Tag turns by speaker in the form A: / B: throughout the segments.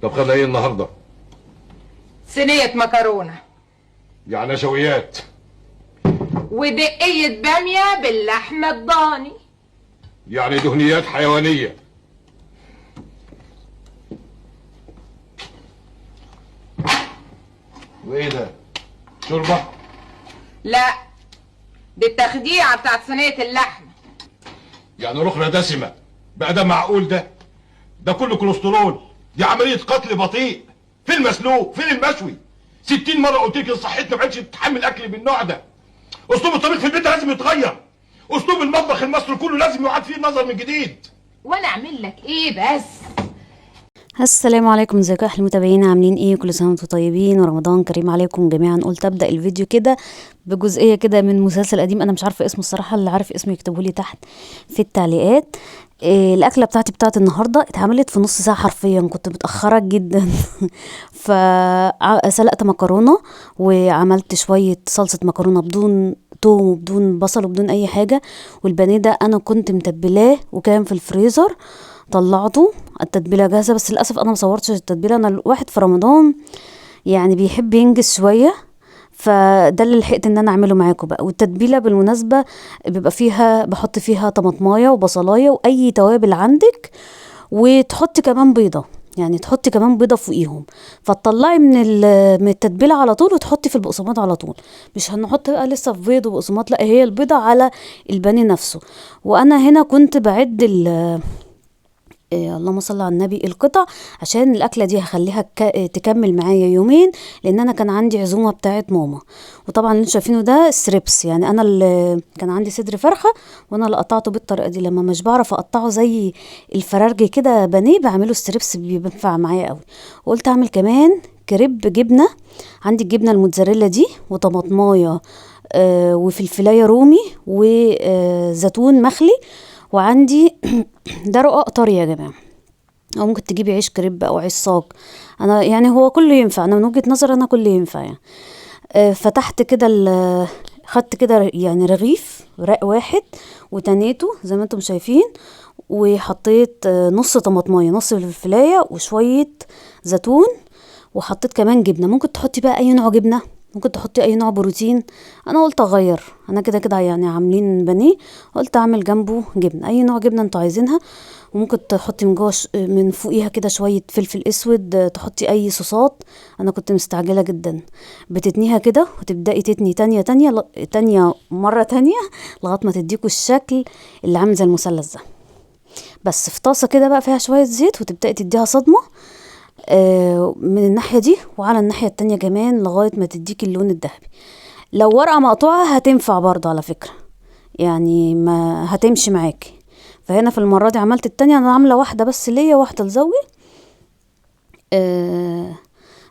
A: طب خدها ايه النهارده؟
B: صينية مكرونة
A: يعني نشويات
B: ودقية بامية باللحمة الضاني.
A: يعني دهنيات حيوانية. وايه ده؟ شوربة؟
B: لا، دي التخديعة بتاعت صينية اللحمة.
A: يعني رخرة دسمة بقى؟ ده معقول ده؟ ده كله كوليسترول، دي عملية قتل بطيء. فين المسلوق؟ فين المشوي؟ 60 مرة قلت لك صحتنا ما بقتش تتحمل اكل بالنوع ده. اسلوب الطبيخ في البيت لازم يتغير. اسلوب المطبخ المصري كله لازم يعاد فيه النظر من جديد.
B: وانا اعمل لك ايه بس؟
C: السلام عليكم، ازيكم يا احلى المتابعين؟ عاملين ايه؟ كل سنه وانتم طيبين ورمضان كريم عليكم جميعا. قلت ابدا الفيديو كده بجزئيه كده من مسلسل قديم، انا مش عارفه اسمه الصراحه، اللي عارف اسمه يكتبوا لي تحت في التعليقات. الاكله بتاعت النهارده اتعملت في نص ساعه حرفيا، كنت متاخره جدا. فسلقت مكرونه وعملت شويه صلصه مكرونه بدون توم وبدون بصل وبدون اي حاجه. والبانيه ده انا كنت متبلاه وكان في الفريزر، طلعته التتبيله جاهزه، بس للاسف انا مصورتش التتبيله. انا الواحد في رمضان يعني بيحب ينجز شويه، فده اللي لحقت ان انا اعمله معاكم بقى. والتتبيله بالمناسبه بيبقى فيها، بحط فيها طماطمايه وبصلايه واي توابل عندك، وتحطي كمان بيضه، يعني تحطي كمان بيضه فوقيهم، فتطلعي من التتبيله على طول وتحطي في البقسماط على طول. مش هنحط بقى لسه في بيض وبقسماط، لا، هي البيضه على البانيه نفسه. وانا هنا كنت بعد اللهم صل على النبي القطع، عشان الاكله دي هخليها تكمل معايا يومين، لان انا كان عندي عزومه بتاعه ماما. وطبعا اللي انتوا شايفينه ده ستريبس، يعني انا اللي كان عندي صدر فرخه وانا اللي قطعته بالطريقه دي. لما مش بعرف اقطعه زي الفرارجي كده بانيه، بعمله ستريبس، بينفع معايا قوي. وقلت اعمل كمان كريب جبنه. عندي الجبنه الموتزاريلا دي وطماطمايه وفلفلايه رومي وزيتون مخلي، وعندي ده رقاق طري يا جماعه، او ممكن تجيبي عيش كريب او عيش صاج. انا يعني هو كله ينفع، انا من وجهة نظر انا كله ينفع يعني. فتحت كده خدت كده يعني رغيف رق واحد وتنيته زي ما انتم شايفين، وحطيت نص طماطمايه، نص فلفلايه، وشويه زيتون، وحطيت كمان جبنه. ممكن تحطي بقى اي نوع جبنه، ممكن تحطي اي نوع بروتين. انا قلت اغير، انا كده كده يعني عاملين بانيه، قلت اعمل جنبه جبنه، اي نوع جبنه انتوا عايزينها. وممكن تحطي من جوه من فوقيها كده شويه فلفل اسود، تحطي اي صوصات. انا كنت مستعجله جدا. بتتنيها كده وتبداي تتني تانية مره تانية لغايه ما تديكوا الشكل اللي عامل زي المثلث ده. بس في طاسه كده بقى فيها شويه زيت، وتبداي تديها صدمه من الناحية دي وعلى الناحية التانية كمان لغاية ما تديك اللون الذهبي. لو ورقة مقطوعة هتنفع برضه على فكرة، يعني ما هتمشي معاكي. فهنا في المرة دي عملت التانية، انا عاملة واحدة بس ليا واحدة لزوجي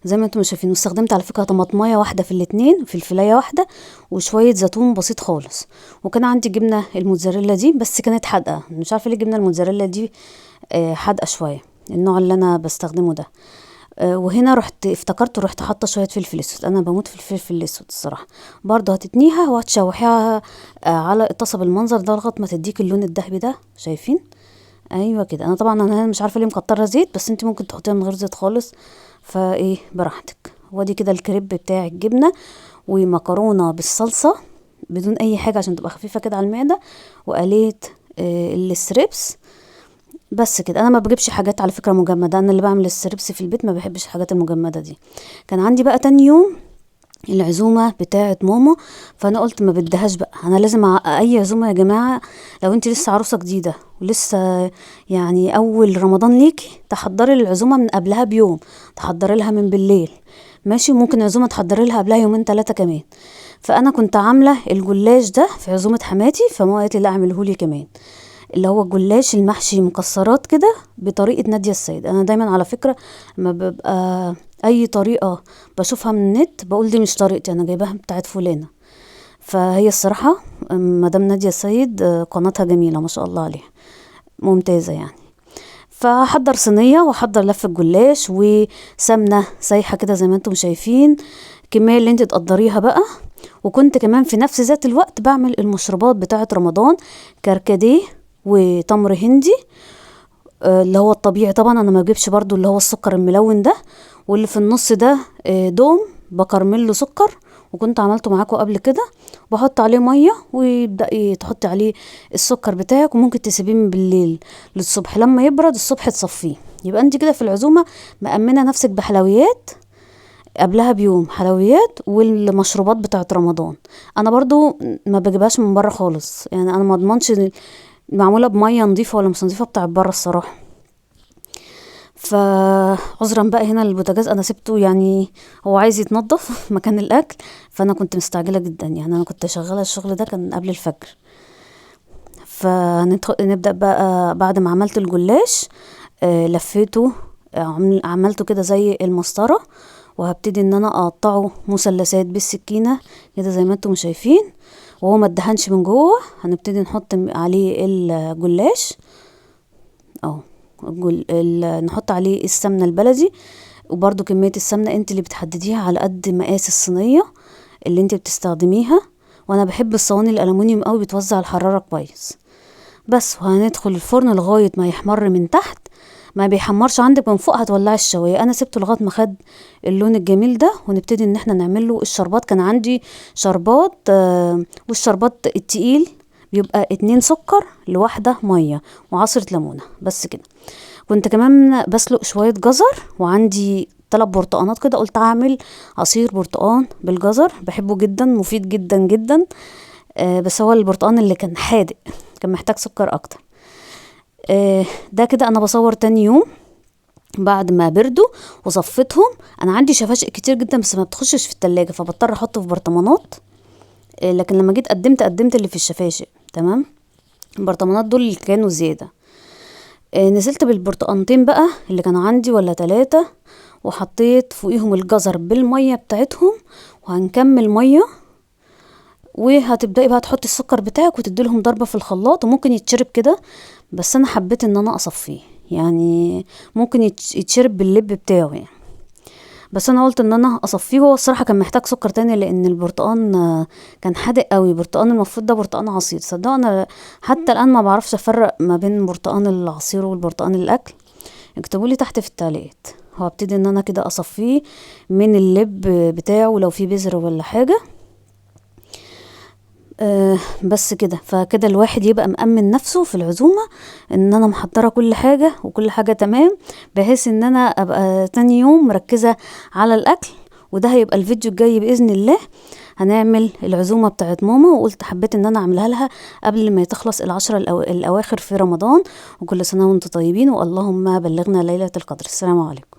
C: زي ما انتم شايفين. واستخدمت على فكرة طماطمايه واحدة في الاتنين، فلفلايه واحدة، وشوية زيتون بسيط خالص. وكان عندي جبنة الموتزاريلا دي، بس كانت حادقة، مش عارفة ليه الجبنة الموتزاريلا دي حادقة شوية، النوع اللي انا بستخدمه ده. وهنا رحت حاطه شويه فلفل اسود، انا بموت في الفلفل الاسود الصراحه. برضه هتتنيها وهتشوحيها على الطاسه بالمنظر ده لغايه ما تديك اللون الذهبي ده، شايفين؟ ايوه كده. انا طبعا انا مش عارفه ليه مكتره زيت، بس انت ممكن تحطيها من غير زيت خالص، فايه براحتك. وادي كده الكريب بتاع الجبنه ومكرونه بالصلصه بدون اي حاجه عشان تبقى خفيفه كده على المعده، وقليت الستريبس. بس كده. انا ما بجيبش حاجات على فكره مجمده، انا اللي بعمل الستريبس في البيت، ما بحبش الحاجات المجمده دي. كان عندي بقى تاني يوم العزومه بتاعه ماما، فانا قلت ما بدهاش بقى، انا لازم اي عزومه يا جماعه، لو انت لسه عروسه جديده ولسه يعني اول رمضان ليكي، تحضري العزومه من قبلها بيوم، تحضري لها من بالليل، ماشي؟ ممكن عزومه تحضري لها قبلها يومين 3 كمان. فانا كنت عامله الجلاش ده في عزومه حماتي، فماما قالت لي لا اعمله لي كمان، اللي هو الجلاش المحشي مكسرات كده بطريقة نادية السيد. انا دايما على فكرة لما ببقى اي طريقة بشوفها من النت بقول دي مش طريقتي، انا جايباها بتاعت فلانة. فهي الصراحة مدام نادية السيد قناتها جميلة ما شاء الله عليها، ممتازة يعني. فحضر صينية وحضر لف الجلاش وسمنة سايحة كده زي ما انتم شايفين، الكمية اللي انت تقدريها بقى. وكنت كمان في نفس ذات الوقت بعمل المشروبات بتاعة رمضان، كركديه وتمر هندي اللي هو الطبيعي طبعا، انا ما بجيبش برضو اللي هو السكر الملون ده. واللي في النص ده دوم بكرمله سكر، وكنت عملته معاكم قبل كده. بحط عليه ميه ويبدا تحطي عليه السكر بتاعك، وممكن تسيبيه من بالليل للصبح، لما يبرد الصبح تصفيه. يبقى انت كده في العزومه مأمنه نفسك بحلويات قبلها بيوم، حلويات والمشروبات بتاعت رمضان. انا برضو ما بجيبهاش من بره خالص، يعني انا ما اضمنش معموله بميه نظيفه ولا مش نظيفه بتاعت بره الصراحه. فعذرا بقى هنا البوتاجاز انا سبته، يعني هو عايز يتنضف مكان الاكل، فانا كنت مستعجله جدا، يعني انا كنت شغاله الشغل ده كان قبل الفجر. فنبدا بقى بعد ما عملت الجلاش، لفيته، عملته كده زي المسطره، وهبتدي ان انا اقطعه مثلثات بالسكينه كده زي ما انتم شايفين. وهو ما اتدهنش من جوه، هنبتدي نحط عليه الجلاش اهو. نحط عليه السمنه البلدي، وبرده كميه السمنه انت اللي بتحدديها على قد مقاس الصينيه اللي انت بتستخدميها. وانا بحب الصواني الالومنيوم قوي، بتوزع الحراره كويس. بس وهندخل الفرن لغايه ما يحمر من تحت، ما بيحمرش عندك من فوق هتولعي الشوايه. انا سبته لغايه ما خد اللون الجميل ده، ونبتدي ان احنا نعمل له الشربات. كان عندي شربات، والشربات التقيل بيبقى 2 سكر لواحدة مية وعصرة ليمونة بس كده. كنت كمان بسلق شوية جزر، وعندي 3 برتقانات كده، قلت اعمل عصير برتقان بالجزر، بحبه جدا، مفيد جدا جدا. بس هو البرتقان اللي كان حادق، كان محتاج سكر اكتر. ده كده انا بصور تاني يوم بعد ما بردوا وصفتهم. انا عندي شفاشق كتير جدا بس ما بتخشش في التلاجة، فبضطر احطه في برطمانات. لكن لما جيت قدمت اللي في الشفاشق تمام. البرطمانات دول اللي كانوا زيادة. نزلت بالبرتقانتين بقى اللي كانوا عندي ولا 3، وحطيت فوقيهم الجزر بالمية بتاعتهم، وهنكمل مية. وهتبدأي بقى تحطي السكر بتاعك وتديلهم ضربة في الخلاط، وممكن يتشرب كده، بس انا حبيت ان انا اصفيه، يعني ممكن يتشرب باللب بتاعه يعني. بس انا قلت ان انا اصفيه. هو الصراحه كان محتاج سكر تاني، لان البرتقان كان حادق قوي. برتقان المفروض ده برتقان عصير، صدقوا انا حتى الان ما بعرفش افرق ما بين برتقان العصير والبرتقان الاكل. اكتبوا لي تحت في التعليقات. هبتدي ان انا كده اصفيه من اللب بتاعه لو فيه بذر ولا حاجه. بس كده. فكده الواحد يبقى مأمن نفسه في العزومة ان انا محضرة كل حاجة وكل حاجة تمام، بحيث ان انا ابقى تاني يوم مركزة على الاكل. وده هيبقى الفيديو الجاي بإذن الله. هنعمل العزومة بتاعت ماما، وقلت حبيت ان انا اعملها لها قبل ما تخلص العشرة الاواخر في رمضان. وكل سنة وانتم طيبين، واللهم بلغنا ليلة القدر. السلام عليكم.